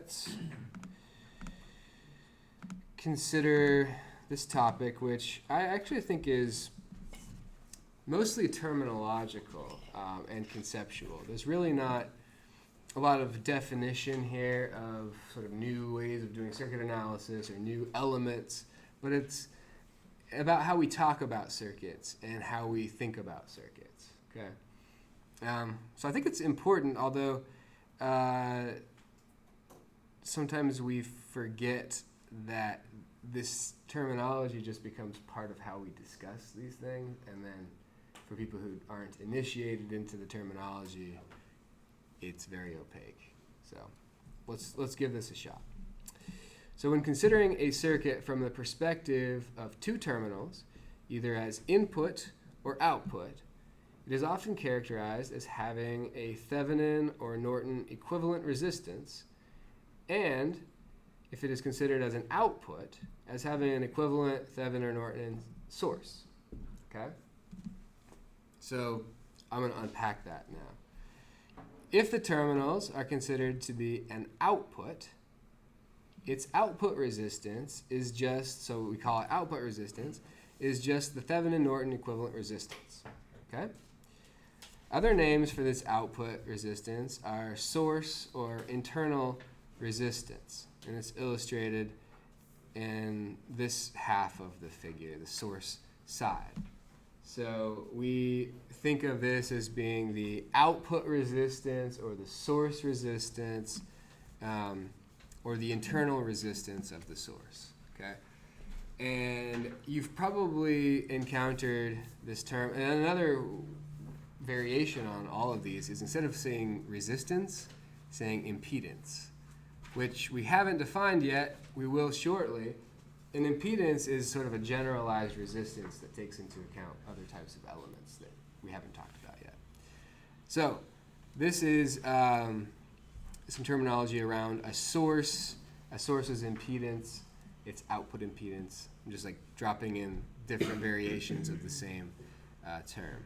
let's consider this topic, which I actually think is mostly terminological and conceptual. There's really not a lot of definition here of sort of new ways of doing circuit analysis or new elements, but it's about how we talk about circuits and how we think about circuits. Okay, so I think it's important, although sometimes we forget that this terminology just becomes part of how we discuss these things, and then for people who aren't initiated into the terminology, it's very opaque. So let's give this a shot. So when considering a circuit from the perspective of two terminals, either as input or output, it is often characterized as having a Thevenin or Norton equivalent resistance, and if it is considered as an output, as having an equivalent Thevenin or Norton source. Okay? So I'm going to unpack that now. If the terminals are considered to be an output, its output resistance is just, so we call it output resistance, is just the Thevenin-Norton equivalent resistance. Okay? Other names for this output resistance are source or internal resistance, and it's illustrated in this half of the figure, the source side. So we think of this as being the output resistance or the source resistance, or the internal resistance of the source. Okay? And you've probably encountered this term, and another variation on all of these is instead of saying resistance, saying impedance, which we haven't defined yet, we will shortly. An impedance is sort of a generalized resistance that takes into account other types of elements that we haven't talked about yet. So this is some terminology around a source. A source's impedance, its output impedance. I'm just like dropping in different variations of the same term.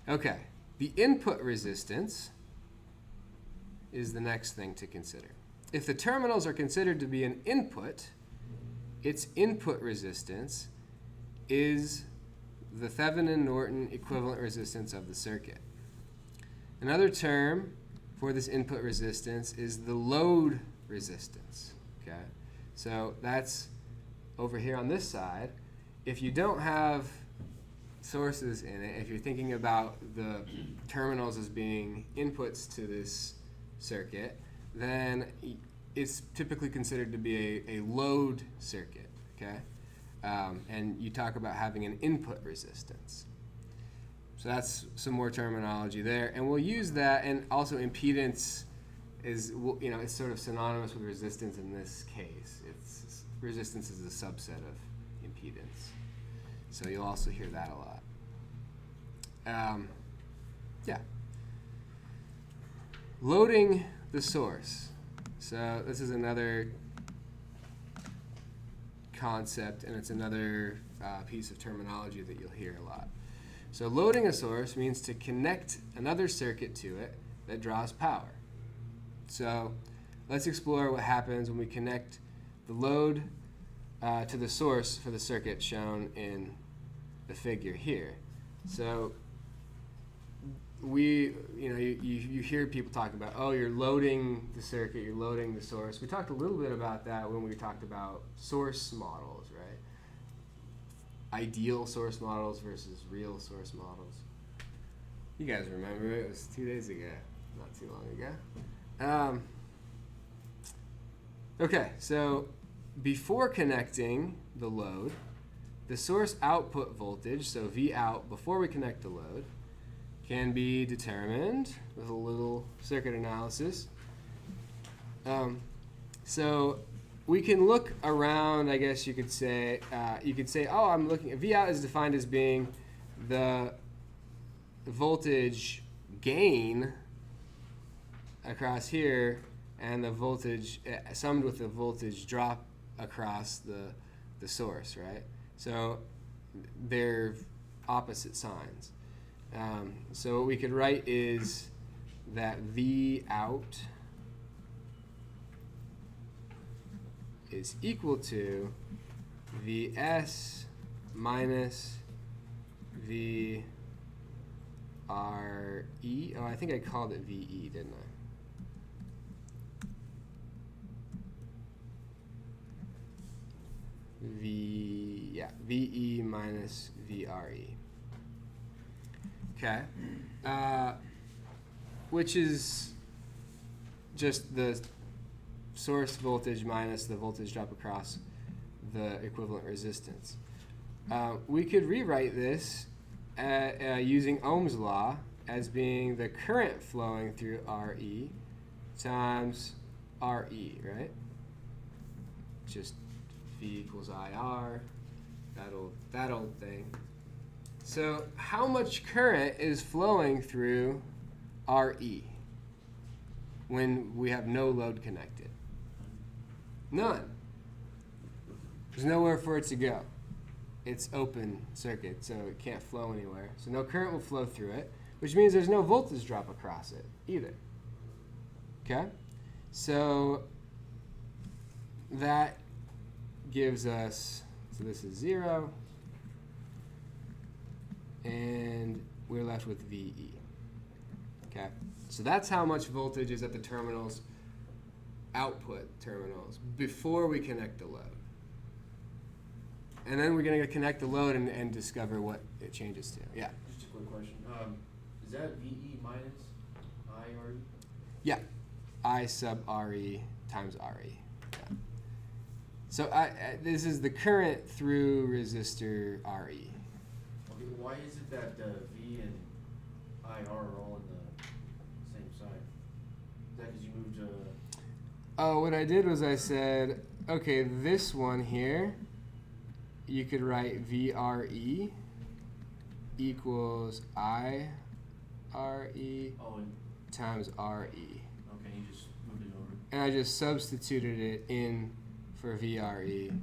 Okay, the input resistance is the next thing to consider. If the terminals are considered to be an input, its input resistance is the Thevenin-Norton equivalent resistance of the circuit. Another term for this input resistance is the load resistance. Okay, so that's over here on this side. If you don't have sources in it, if you're thinking about the terminals as being inputs to this circuit, then it's typically considered to be a load circuit. Okay, and you talk about having an input resistance. So that's some more terminology there, and we'll use that. And also, impedance is, it's sort of synonymous with resistance in this case. It's resistance is a subset of impedance, so you'll also hear that a lot. Yeah. Loading the source. So this is another concept, and it's another piece of terminology that you'll hear a lot. So loading a source means to connect another circuit to it that draws power. So let's explore what happens when we connect the load to the source for the circuit shown in the figure here. So you hear people talk about, oh, you're loading the circuit, you're loading the source. We talked a little bit about that when we talked about source models, right? Ideal source models versus real source models. You guys remember it was 2 days ago, not too long ago. Okay, so before connecting the load, the source output voltage, so V out before we connect the load, can be determined with a little circuit analysis. So we can look around, I guess you could say, oh, I'm looking at V out is defined as being the voltage gain across here and the voltage summed with the voltage drop across the source, right? So they're opposite signs. So what we could write is that V out is equal to Vs minus VRE. Oh, I think I called it VE, didn't I? VE minus VRE. Okay. Which is just the source voltage minus the voltage drop across the equivalent resistance. We could rewrite this using Ohm's law as being the current flowing through RE times RE, right? Just V equals IR, that old thing. So how much current is flowing through RE when we have no load connected? None. There's nowhere for it to go. It's open circuit, so it can't flow anywhere. So no current will flow through it, which means there's no voltage drop across it either. Okay? So that gives us, so this is 0, and we're left with VE. Okay? So that's how much voltage is at the terminals, output terminals, before we connect the load. And then we're going to connect the load and discover what it changes to. Yeah? Just a quick question. Is that VE minus IRE? Yeah. I sub RE times RE. Yeah. So this is the current through resistor RE. Okay, why is it that V and IR are all on the same side? Is that because you moved to... Oh, what I did was I said, okay, this one here, you could write VRE equals IRE times RE. Okay, you just moved it over. And I just substituted it in for VRE.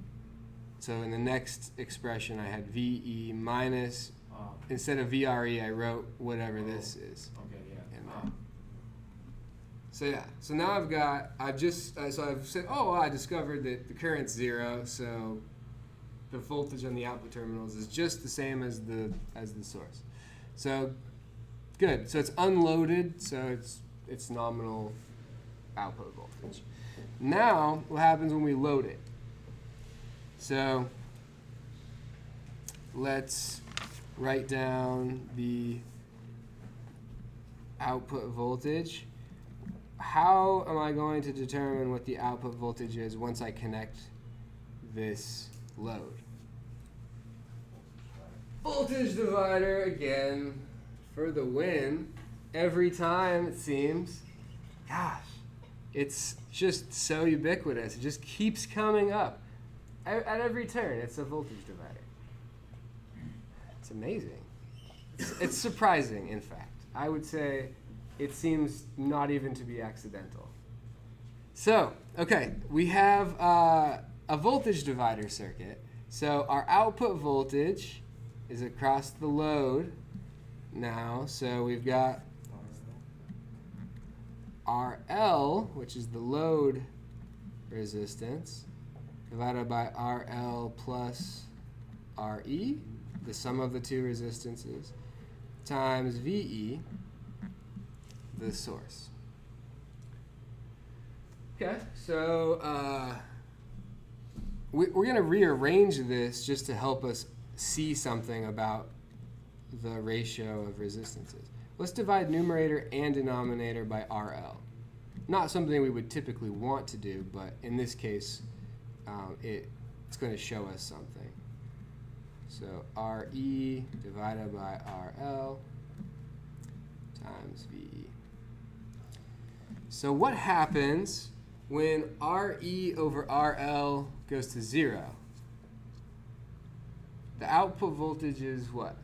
So in the next expression, I had VE minus, instead of VRE, I wrote whatever this is. Okay, yeah. in there. So yeah, so now I've said, oh, well, I discovered that the current's 0, so the voltage on the output terminals is just the same as the source. So good. So it's unloaded, so it's nominal output voltage. Now, what happens when we load it? So let's write down the output voltage. How am I going to determine what the output voltage is once I connect this load? Voltage divider again for the win. Every time, it seems. Gosh, it's just so ubiquitous. It just keeps coming up. At every turn, it's a voltage divider. It's amazing. It's surprising, in fact. I would say it seems not even to be accidental. So, okay, we have a voltage divider circuit. So our output voltage is across the load now. So we've got RL, which is the load resistance, divided by RL plus RE, the sum of the two resistances, times VE, the source. Okay, so we're going to rearrange this just to help us see something about the ratio of resistances. Let's divide numerator and denominator by RL. Not something we would typically want to do, but in this case, it's going to show us something. So RE divided by RL times VE. So what happens when RE over RL goes to 0? The output voltage is what?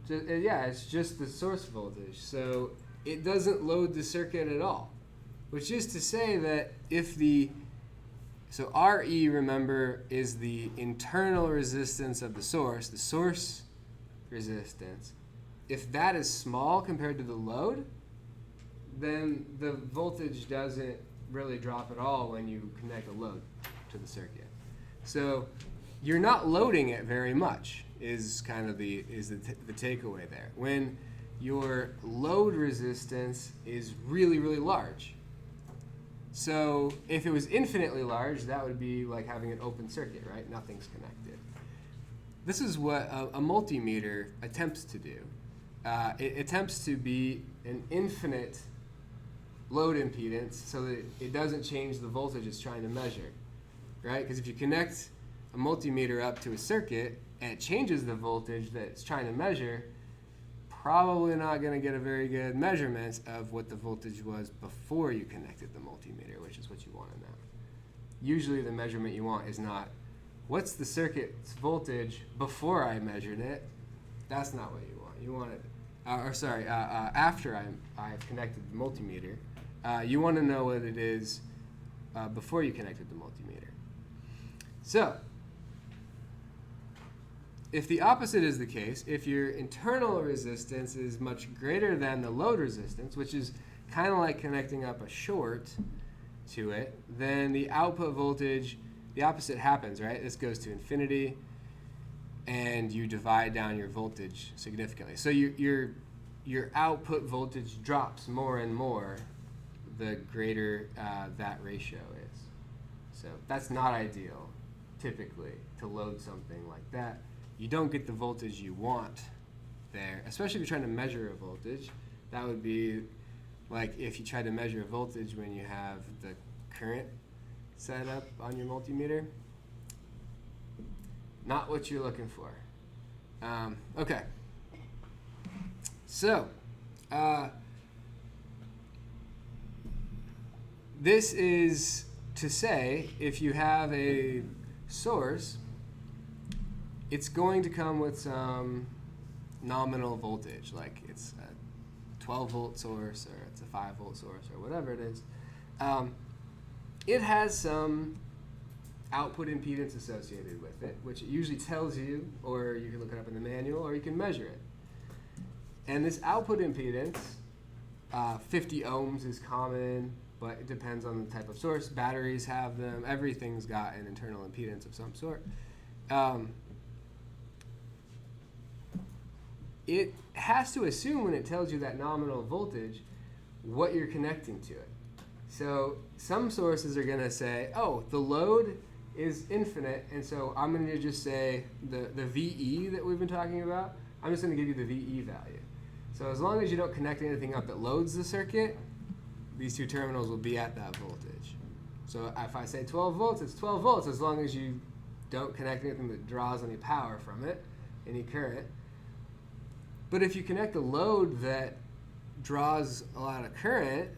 Yeah, it's just the source voltage. So it doesn't load the circuit at all. Which is to say that if so RE, remember, is the internal resistance of the source resistance. If that is small compared to the load, then the really drop at all when you connect a load to the circuit. So you're not loading it very much is kind of the takeaway there. When your load resistance is really, really large. So if it was infinitely large, that would be like having an open circuit, right? Nothing's connected. This is what a multimeter attempts to do. It attempts to be an infinite load impedance so that it doesn't change the voltage it's trying to measure, right? Because if you connect a multimeter up to a circuit and it changes the voltage that it's trying to measure, probably not going to get a very good measurement of what the voltage was before you connected the multimeter, which is what you want to know. Usually the measurement you want is not, what's the circuit's voltage before I measured it? That's not what you want. You want it, after I've connected the multimeter, you want to know what it is before you connected the multimeter. So, if the opposite is the case, if your internal resistance is much greater than the load resistance, which is kind of like connecting up a short to it, then the output voltage, the opposite happens, right? This goes to infinity, and you divide down your voltage significantly. So your output voltage drops more and more the greater that ratio is. So that's not ideal, typically, to load something like that. You don't get the voltage you want there, especially if you're trying to measure a voltage. That would be like if you try to measure a voltage when you have the current set up on your multimeter. Not what you're looking for. Okay. So, this is to say if you have a source, it's going to come with some nominal voltage, like it's a 12 volt source or it's a 5 volt source or whatever it is. It has some output impedance associated with it, which it usually tells you, or you can look it up in the manual, or you can measure it. And this output impedance, 50 ohms is common, but it depends on the type of source. Batteries have them. Everything's got an internal impedance of some sort. It has to assume when it tells you that nominal voltage what you're connecting to it. So some sources are going to say, oh, the load is infinite, and so I'm going to just say the VE that we've been talking about, I'm just going to give you the VE value. So as long as you don't connect anything up that loads the circuit, these two terminals will be at that voltage. So if I say 12 volts, it's 12 volts as long as you don't connect anything that draws any power from it, any current. But if you connect a load that draws a lot of current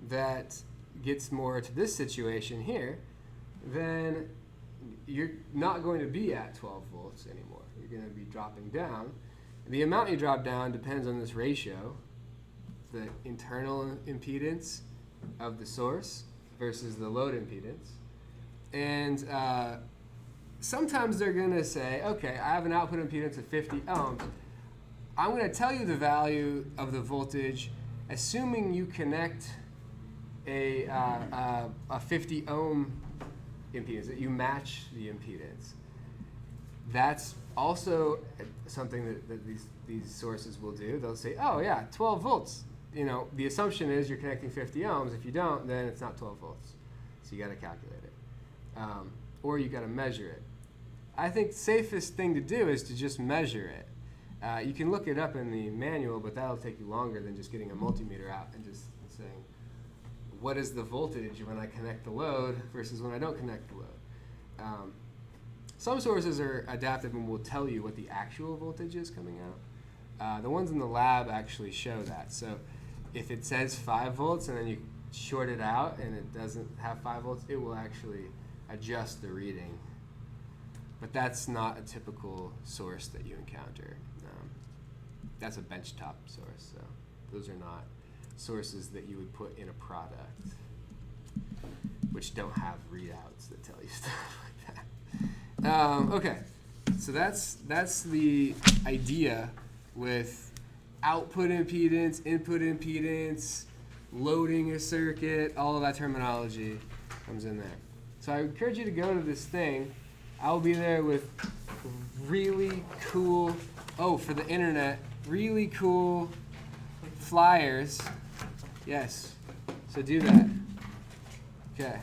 that gets more to this situation here, then you're not going to be at 12 volts anymore. You're going to be dropping down. The amount you drop down depends on this ratio, the internal impedance of the source versus the load impedance. And sometimes they're going to say, okay, I have an output impedance of 50 ohms. I'm going to tell you the value of the voltage assuming you connect a 50 ohm impedance, that you match the impedance. That's also something that these sources will do. They'll say, oh yeah, 12 volts. You know, the assumption is you're connecting 50 ohms. If you don't, then it's not 12 volts. So you got to calculate it. Or you got to measure it. I think the safest thing to do is to just measure it. You can look it up in the manual, but that'll take you longer than just getting a multimeter out and just saying, what is the voltage when I connect the load versus when I don't connect the load? Some sources are adaptive and will tell you what the actual voltage is coming out. The ones in the lab actually show that. So if it says 5 volts and then you short it out and it doesn't have 5 volts, it will actually adjust the reading. But that's not a typical source that you encounter. That's a benchtop source, so those are not sources that you would put in a product, which don't have readouts that tell you stuff like that. Okay, so that's the idea with output impedance, input impedance, loading a circuit, all of that terminology comes in there. So I encourage you to go to this thing. I'll be there with really cool, for the internet, really cool flyers. Yes, so do that. Okay.